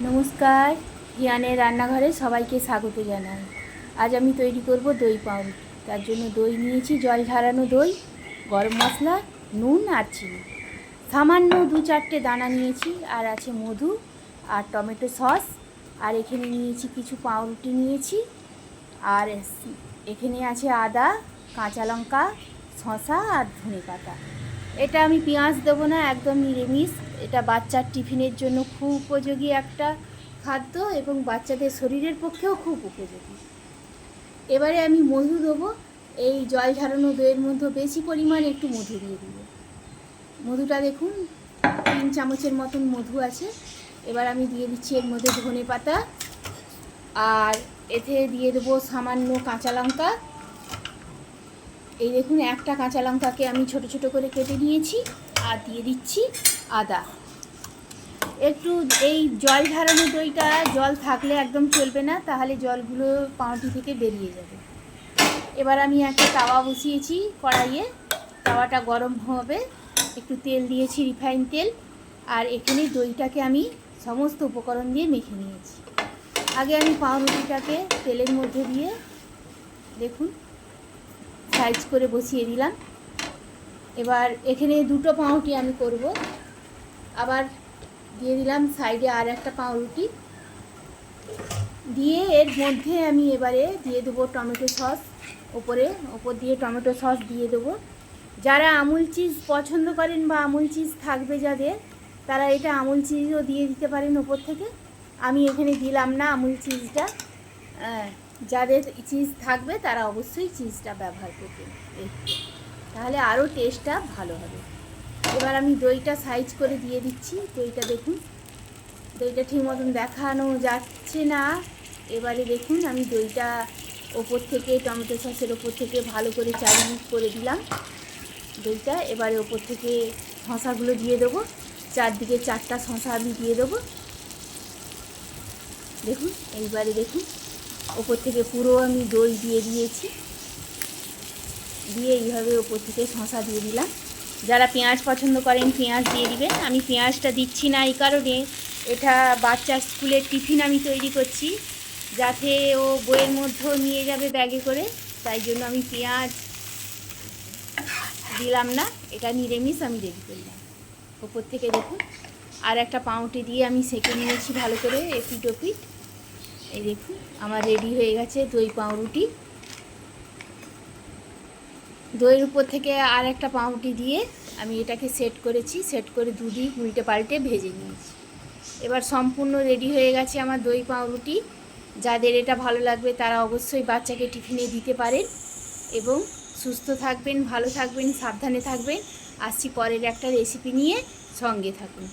নমস্কার, হিয়ানের রান্নাঘরে সবাইকে স্বাগত জানাই। আজ আমি তৈরি করব দই পাউরুটি। তার জন্য দই নিয়েছি, জল ঝরানো দই, গরম মশলা, নুন আর চিনি। সামান্য 2-4টে দানা নিয়েছি, আর আছে মধু আর টমেটো সস। আর এখানে নিয়েছি কিছু পাউরুটি নিয়েছি, আর এখানে আছে আদা, কাঁচা লঙ্কা, শসা আর ধনেপাতা। এটা আমি পেঁয়াজ দেবো না, একদম নিরামিষ। এটা বাচ্চার টিফিনের জন্য খুব উপযোগী একটা খাদ্য এবং বাচ্চাদের শরীরের পক্ষেও খুব উপযোগী। এবারে আমি মধু দেবো। এই জল ঝরানো দইয়ের মধ্যে বেশি পরিমাণ একটু মধু দিয়ে দেবো। মধুটা দেখুন 3 চামচের মতন মধু আছে। এবার আমি দিয়ে দিচ্ছি এর মধ্যে ধনেপাতা, আর এতে দিয়ে দেবো সামান্য কাঁচা লঙ্কা। এই দেখুন, একটা কাঁচা লঙ্কাকে আমি ছোট ছোট করে কেটে নিয়েছি। আর দিয়ে দিচ্ছি আদা। একটু এই জল ঝরানো দইটা জল থাকলে একদম চলবে না, তাহলে জলগুলো পাউরুটি থেকে বেরিয়ে যাবে। এবার আমি একটা তাওয়া বসিয়েছি কড়াইয়ে। তাওয়াটা গরম হবে, একটু তেল দিয়েছি, রিফাইন তেল। আর এখানে দইটাকে আমি সমস্ত উপকরণ দিয়ে মেখে নিয়েছি। আগে আমি পাউরুটিটাকে তেলের মধ্যে দিয়ে দেখুন সাইজ করে বসিয়ে দিলাম। এবার এখানে 2টো পাউরুটি আমি করব। আবার দিয়ে দিলাম সাইডে আর একটা পাউরুটি দিয়ে, এর মধ্যে আমি এবারে দিয়ে দেবো টমেটো সস। ওপর দিয়ে টমেটো সস দিয়ে দেবো। যারা আমুল চিজ পছন্দ করেন বা আমুল চিজ থাকবে যাদের, তারা এটা আমুল চিজও দিয়ে দিতে পারেন ওপর থেকে। আমি এখানে দিলাম না আমুল চিজটা। যাদের চিজ থাকবে তারা অবশ্যই চিজটা ব্যবহার করবেন, তাহলে আরও টেস্টটা ভালো হবে। এবার আমি দইটা সাইজ করে দিয়ে দিচ্ছি। দইটা দেখুন, দইটা ঠিক মতন দেখানো যাচ্ছে না। এবারে দেখুন আমি দইটা ওপর থেকে টমেটো সসের ওপর থেকে ভালো করে চারিদিক করে দিলাম দইটা। এবারে ওপর থেকে শসাগুলো দিয়ে দেবো। চারদিকে 4টা শসা আমি দিয়ে দেবো। দেখুন, এইবারে দেখুন ওপর থেকে পুরো আমি দই দিয়ে দিয়েছি। দিয়ে এইভাবে ওপর থেকে শসা দিয়ে দিলাম। যারা পেঁয়াজ পছন্দ করেন পেঁয়াজ দিয়ে দিবেন। আমি পেঁয়াজটা দিচ্ছি না এই কারণে, এটা বাচ্চার স্কুলের টিফিন আমি তৈরি করছি, যাতে ও বইয়ের মধ্যেও নিয়ে যাবে ব্যাগে করে। তাই জন্য আমি পেঁয়াজ দিলাম না, এটা নিরামিষ আমি রেডি করলাম। ওপর থেকে দেখুন আর একটা পাউরুটি দিয়ে আমি সেঁকে নিয়েছি ভালো করে এপিট ওপিট। এই দেখুন আমার রেডি হয়ে গেছে দই পাউরুটি। দইয়ের উপর থেকে আর একটা পাউরুটি দিয়ে আমি এটাকে সেট করেছি। সেট করে দুদিক উল্টে পাল্টে ভেজে নিয়েছি। এবার সম্পূর্ণ রেডি হয়ে গেছে আমার দই পাউরুটি। যাদের এটা ভালো লাগবে তারা অবশ্যই বাচ্চাকে টিফিনে দিতে পারেন। এবং সুস্থ থাকবেন, ভালো থাকবেন, সাবধানে থাকবেন। আসছি পরের একটা রেসিপি নিয়ে, সঙ্গে থাকুন।